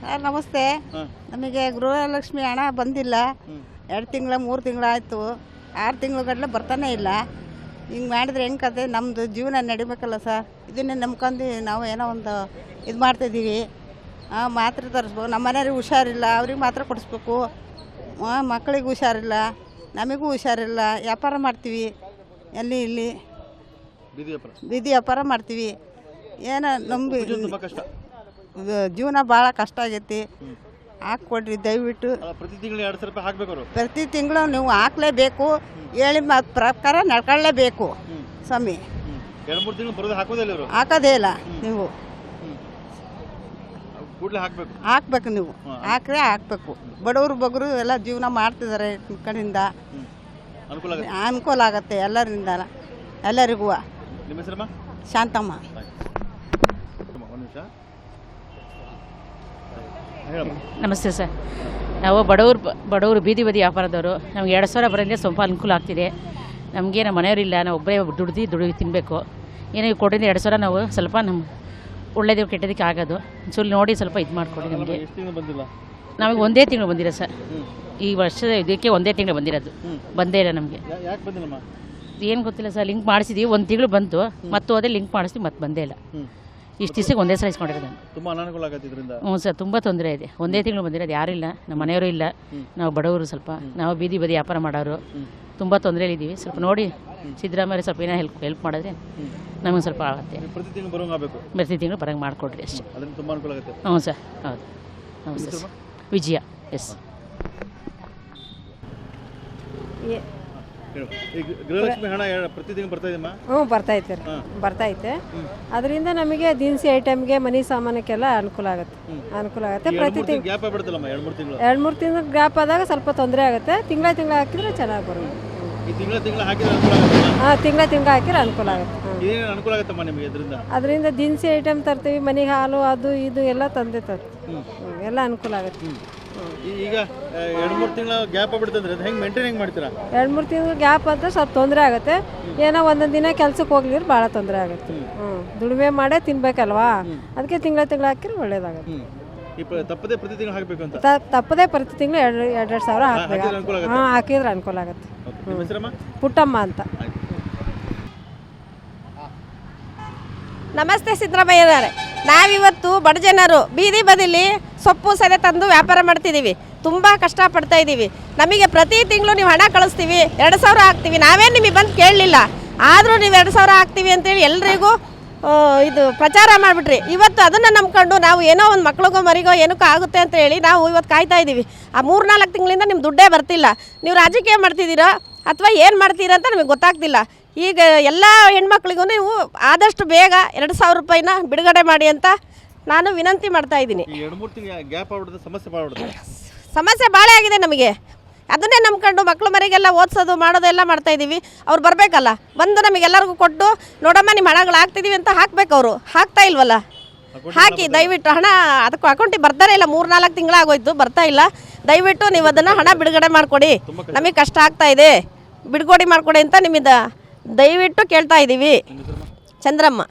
Sir ನಮಸ್ತೆ. ನಮಗೆ ಗೃಹಲಕ್ಷ್ಮಿ ಹಣ ಬಂದಿಲ್ಲ. 2 ತಿಂಗಳ 3 ತಿಂಗಳಾಯಿತು. 6 ತಿಂಗಳ ಬರ್ತಾನೆ ಇಲ್ಲ. ಹಿಂಗೆ ಮಾಡಿದ್ರೆ ಹೆಂಗೆ ಕತೆ? ನಮ್ಮದು ಜೀವನ ನಡಿಬೇಕಲ್ಲ ಸರ್. ಇದನ್ನೇ ನಂಬ್ಕೊಂಡು ನಾವು ಏನೋ ಒಂದು ಇದು ಮಾಡ್ತಾಯಿದ್ದೀವಿ. ಮಾತ್ರೆ ತರಿಸ್ಬೇಕು. ನಮ್ಮ ಮನೆಯವ್ರಿಗೆ ಹುಷಾರಿಲ್ಲ, ಅವ್ರಿಗೆ ಮಾತ್ರ ಕೊಡಿಸ್ಬೇಕು. ಮಕ್ಕಳಿಗೆ ಹುಷಾರಿಲ್ಲ, ನಮಗೂ ಹುಷಾರಿಲ್ಲ. ವ್ಯಾಪಾರ ಮಾಡ್ತೀವಿ, ಇಲ್ಲಿ ಬೀದಿ ವ್ಯಾಪಾರ ಮಾಡ್ತೀವಿ. ಏನೋ ನಂಬಿ ಜೀವನ ಭಾಳ ಕಷ್ಟ ಆಗೈತಿ. ಹಾಕ್ಕೊಡ್ರಿ ದಯವಿಟ್ಟು. ಪ್ರತಿ ತಿಂಗಳು 2,000 ರೂಪಾಯಿ ಹಾಕಬೇಕು. ಪ್ರತಿ ತಿಂಗಳು ನೀವು ಹಾಕ್ಲೇಬೇಕು. ಹೇಳಿ ಪ್ರಕಾರ ನಡ್ಕೊಳ್ಳೇಬೇಕು ಸ್ವಾಮಿ. 2-3 ತಿಂಗಳು ಬರೋದು ಹಾಕೋದೇ ಇಲ್ಲ. ನೀವು ಹಾಕ್ಬೇಕು. ನೀವು ಹಾಕ್ರೆ ಹಾಕ್ಬೇಕು. ಬಡವರು ಬಗ್ರು ಎಲ್ಲ ಜೀವನ ಮಾಡ್ತಿದ್ದಾರೆ. ಕಡೆಯಿಂದ ಅನುಕೂಲ ಆಗತ್ತೆ ಎಲ್ಲರಿಂದ, ಎಲ್ಲರಿಗೂ. ನಿಮ್ಮ ಹೆಸರಮ್ಮ? ಶಾಂತಮ್ಮ. ನಮಸ್ತೆ ಸರ್. ನಾವು ಬಡವರು ಬೀದಿ ವ್ಯಾಪಾರದವರು. ನಮ್ಗೆ 2,000 ಬರೋದೇ ಸ್ವಲ್ಪ ಅನುಕೂಲ ಆಗ್ತಿದೆ. ನಮಗೆ ನಮ್ಮ ಮನೆಯವರಿಲ್ಲ, ನಾವು ಒಬ್ಬರೇ ದುಡ್ದು ತಿನ್ನಬೇಕು. ಏನೋ ಕೊಟ್ಟಿದ್ದು 2,000 ನಾವು ಸ್ವಲ್ಪ ನಮ್ಮ ಒಳ್ಳೇದು ಕೆಟ್ಟದಕ್ಕೆ ಆಗೋದು. ನೋಡಿ ಸ್ವಲ್ಪ ಇದು ಮಾಡಿಕೊಡಿ ನಮಗೆ. ನಮಗೆ 1 ತಿಂಗಳು ಬಂದಿರೋ ಸರ್. ಈ ವರ್ಷದ ಇದಕ್ಕೆ 1 ತಿಂಗಳು ಬಂದಿರೋದು. ಬಂದೇ ಇಲ್ಲ ನಮಗೆ. ಏನು ಗೊತ್ತಿಲ್ಲ ಸರ್. ಲಿಂಕ್ ಮಾಡಿಸಿದ್ದೀವಿ, 1 ತಿಂಗಳು ಬಂತು. ಮತ್ತೆ ಹೋದೆ ಲಿಂಕ್ ಮಾಡಿಸ್ತೀವಿ, ಮತ್ತೆ ಬಂದೇ ಇಲ್ಲ. ಇಷ್ಟು ದಿವಸಕ್ಕೆ ಒಂದೇ ಸಲ ಇಸ್ಕೊಂಡಿರೋದು. ಹ್ಞೂ ಸರ್, ತುಂಬ ತೊಂದರೆ ಇದೆ. 1 ತಿಂಗಳು ಬಂದಿರೋದು. ಯಾರಿಲ್ಲ, ನಮ್ಮ ಮನೆಯವರು ಇಲ್ಲ, ನಾವು ಬಡವರು. ಸ್ವಲ್ಪ ನಾವು ಬೀದಿ ವ್ಯಾಪಾರ ಮಾಡೋರು. ತುಂಬ ತೊಂದರೆಯಲ್ಲಿದ್ದೀವಿ. ಸ್ವಲ್ಪ ನೋಡಿ ಸಿದ್ದರಾಮಯ್ಯ ಸ್ವಲ್ಪ ಏನೋ ಹೆಲ್ಪ್ ಮಾಡಿದ್ರೆ ನಮಗೆ ಸ್ವಲ್ಪ ಆಗುತ್ತೆ. ಪ್ರತಿ ತಿಂಗಳು ಬರೋಂಗೆ ಮಾಡಿಕೊಡ್ರಿ ಅಷ್ಟೇ. ಹ್ಞೂ ಸರ್, ಹೌದು. ನಮಸ್ತೆ ಸರ್. ವಿಜಯ. ಎಸ್. ಗೃಹಲಕ್ಷ್ಮಿ ಹಣ ಪ್ರತಿ ತಿಂಗಳು ಬರ್ತಾಯಿದೆಯಮ್ಮ? ಹ್ಞೂ, ಬರ್ತೈತೆ. ಅದರಿಂದ ನಮಗೆ ದಿನಸಿ ಐಟಮ್ಗೆ, ಮನೆ ಸಾಮಾನಕ್ಕೆಲ್ಲ ಅನುಕೂಲ ಆಗುತ್ತೆ. ಪ್ರತಿ ತಿಂಗಳು ಗ್ಯಾಪ್ ಆಗ್ಬಿಡುತ್ತಲ್ಲಮ್ಮ. 2-3 ತಿಂಗಳು ಗ್ಯಾಪ್ ಆದಾಗ ಸ್ವಲ್ಪ ತೊಂದರೆ ಆಗುತ್ತೆ. ತಿಂಗಳ ಹಾಕಿದ್ರೆ ಚೆನ್ನಾಗಿ ಬರುತ್ತೆ. ತಿಂಗಳ ಹಾಕಿದ್ರೆ ಅನುಕೂಲ ಆಗುತ್ತೆ. ಅದರಿಂದ ದಿನಸಿ ಐಟಮ್ ತರ್ತೀವಿ. ಮನೆಗೆ ಹಾಲು ಅದು ಇದು ಎಲ್ಲ ತಂದೆ ತರ್ತೀವಿ. ಎಲ್ಲ ಅನುಕೂಲ ಆಗುತ್ತೆ. ಈಗ 2-3 ತಿಂಗಳ ಗ್ಯಾಪ್ ಆಗ್ಬಿಡ್ತಂದ್ರೆ ಹೆಂಗೆ ಮೇಂಟೈನ್ ಮಾಡ್ತೀರಾ? 2-3 ತಿಂಗಳು ಗ್ಯಾಪ್ ಅಂತ ಸ್ವಲ್ಪ ತೊಂದರೆ ಆಗುತ್ತೆ. ಏನೋ ಒಂದೊಂದು ದಿನ ಕೆಲ್ಸಕ್ಕೆ ಹೋಗ್ಲಿದ್ರೆ ಭಾಳ ತೊಂದರೆ ಆಗುತ್ತೆ. ದುಡಿಮೆ ಮಾಡೇ ತಿನ್ಬೇಕಲ್ವಾ, ಅದಕ್ಕೆ ತಿಂಗಳ ಹಾಕಿದ್ರೆ ಒಳ್ಳೇದಾಗುತ್ತೆ. ತಪ್ಪದೇ ಪ್ರತಿ ತಿಂಗಳು ಹಾಕಬೇಕು ಅಂತ? ತಪ್ಪದೇ ಪ್ರತಿ ತಿಂಗಳು 2,000 ಹಾಕಬೇಕು. ಹಾಕಿದ್ರೆ ಅನುಕೂಲ ಆಗುತ್ತೆ. ಪುಟ್ಟಮ್ಮ ಅಂತ. ನಮಸ್ತೆ ಸಿದ್ದರಾಮಯ್ಯನವರೇ. ನಾವಿವತ್ತು ಬಡ ಜನರು ಬೀದಿ ಬದಿಲಿ ಸೊಪ್ಪು ಸದೆ ತಂದು ವ್ಯಾಪಾರ ಮಾಡ್ತಿದ್ದೀವಿ. ತುಂಬ ಕಷ್ಟಪಡ್ತಾ ಇದ್ದೀವಿ. ನಮಗೆ ಪ್ರತಿ ತಿಂಗಳು ನೀವು ಹಣ ಕಳಿಸ್ತೀವಿ, 2,000 ಹಾಕ್ತೀವಿ. ನಾವೇನು ನಿಮಗೆ ಬಂದು ಕೇಳಲಿಲ್ಲ, ಆದರೂ ನೀವು 2,000 ಹಾಕ್ತೀವಿ ಅಂತೇಳಿ ಎಲ್ರಿಗೂ ಇದು ಪ್ರಚಾರ ಮಾಡಿಬಿಟ್ರಿ. ಇವತ್ತು ಅದನ್ನು ನಂಬ್ಕೊಂಡು ನಾವು ಏನೋ ಒಂದು ಮಕ್ಳಿಗೋ ಮರಿಗೋ ಏನಕ್ಕೋ ಆಗುತ್ತೆ ಅಂತ ಹೇಳಿ ನಾವು ಇವತ್ತು ಕಾಯ್ತಾ ಇದ್ದೀವಿ. ಆ 3-4 ತಿಂಗಳಿಂದ ನಿಮ್ಮ ದುಡ್ಡೇ ಬರ್ತಿಲ್ಲ. ನೀವು ರಾಜಕೀಯ ಮಾಡ್ತಿದ್ದೀರಾ ಅಥವಾ ಏನು ಮಾಡ್ತೀರಾ ಅಂತ ನಮಗೆ ಗೊತ್ತಾಗ್ತಿಲ್ಲ. ಈಗ ಎಲ್ಲ ಹೆಣ್ಮಕ್ಳಿಗೂ ನೀವು ಆದಷ್ಟು ಬೇಗ 2,000 ರೂಪಾಯಿನ ಬಿಡುಗಡೆ ಮಾಡಿ ಅಂತ ನಾನು ವಿನಂತಿ ಮಾಡ್ತಾ ಇದ್ದೀನಿ. ಸಮಸ್ಯೆ ಭಾಳ ಆಗಿದೆ ನಮಗೆ. ಅದನ್ನೇ ನಂಬ್ಕೊಂಡು ಮಕ್ಕಳು ಮರಿಗೆಲ್ಲ ಓದಿಸೋದು ಮಾಡೋದೆಲ್ಲ ಮಾಡ್ತಾಯಿದ್ದೀವಿ. ಅವ್ರು ಬರಬೇಕಲ್ಲ, ಬಂದು ನಮಗೆಲ್ಲರಿಗೂ ಕೊಟ್ಟು ನೋಡಮ್ಮ ನಿಮ್ಮ ಹಣಗಳು ಹಾಕ್ತಿದ್ದೀವಿ ಅಂತ ಹಾಕ್ಬೇಕು. ಅವರು ಹಾಕ್ತಾ ಇಲ್ವಲ್ಲ, ಹಾಕಿ ದಯವಿಟ್ಟು ಹಣ ಅದಕ್ಕೆ ಅಕೌಂಟಿಗೆ ಬರ್ತಾನೆ ಇಲ್ಲ. 3-4 ತಿಂಗಳಾಗೋಯ್ತು, ಬರ್ತಾ ಇಲ್ಲ. ದಯವಿಟ್ಟು ನೀವು ಅದನ್ನು ಹಣ ಬಿಡುಗಡೆ ಮಾಡಿಕೊಡಿ. ನಮಗೆ ಕಷ್ಟ ಆಗ್ತಾ ಇದೆ, ಬಿಡುಗಡೆ ಮಾಡಿಕೊಡಿ ಅಂತ ನಿಮ್ಮಿಂದ ದಯವಿಟ್ಟು ಕೇಳ್ತಾ ಇದ್ದೀವಿ. ಚಂದ್ರಮ್ಮ.